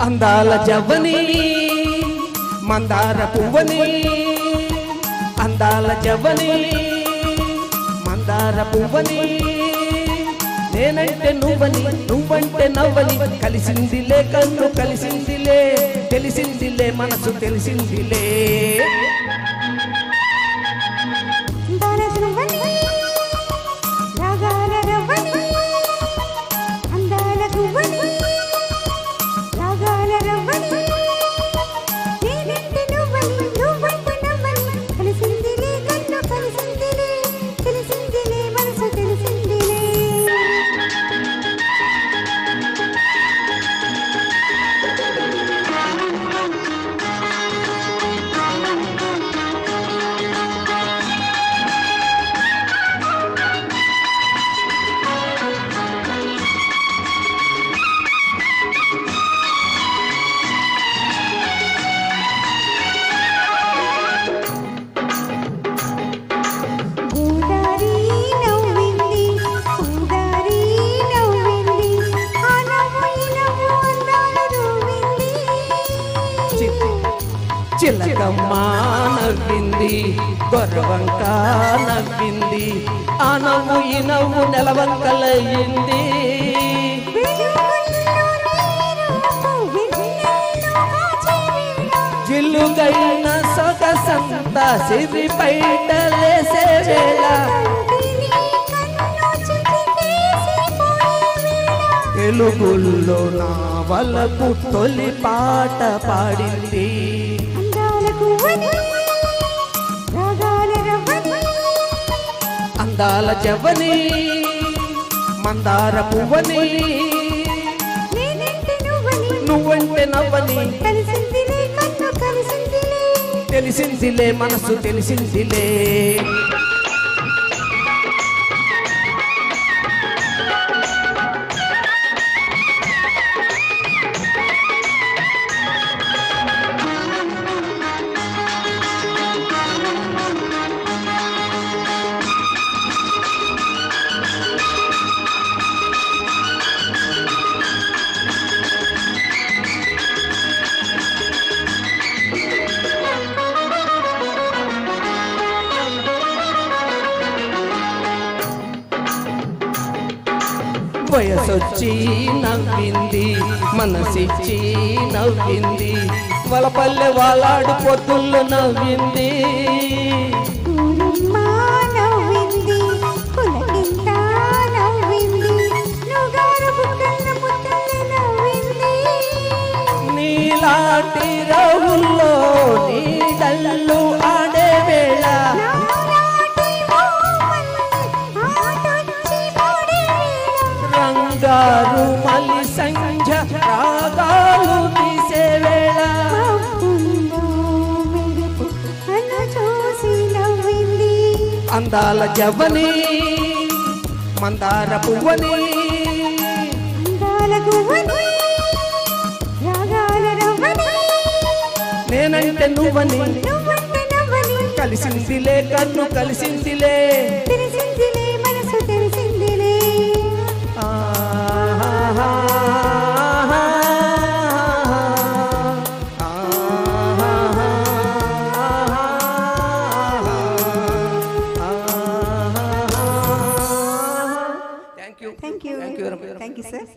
అందాల జవ్వని మందార పువ్వని అందాల జవ్వని మందార పువ్వని నేనంటే నువ్వని నువ్వంటే నవ్వని కలిసిందిలే కన్ను కలిసిందిలే తెలిసిందిలే మనసు తెలిసిందిలే చిలకమ్మ నవ్వింది గొర్రవంక నవ్వింది ఆ నవ్వు ఈ నవ్వు నెలవంకలయ్యింది జిల్లుగైన సొగసంత సిరి బయటలేసే వేళ తెలుగుల్లో నా వలపు తొలి పాట పాడింది అందాల జవ్వని మందార పువ్వని నువ్వంటే నవ్వని తెలిసిందిలే మనసు తెలిసిందిలే వయసొచ్చి నవ్వింది మనసిచ్చి నవ్వింది వలపల్లె వాలాడు పొద్దుల్లో నవ్వింది నీలాంటి రవుల్లో నీడల్లు ఆడే వేళ రంగారు మల్లి సంధ్య రాగాలు తీసే వేళ అందాల జవ్వని మందార పువ్వని నేనంటే నువ్వని కలిసిందిలే కన్ను కలిసిందిలే మనసు తెలిసిందిలే Thank you. Thank you, sir.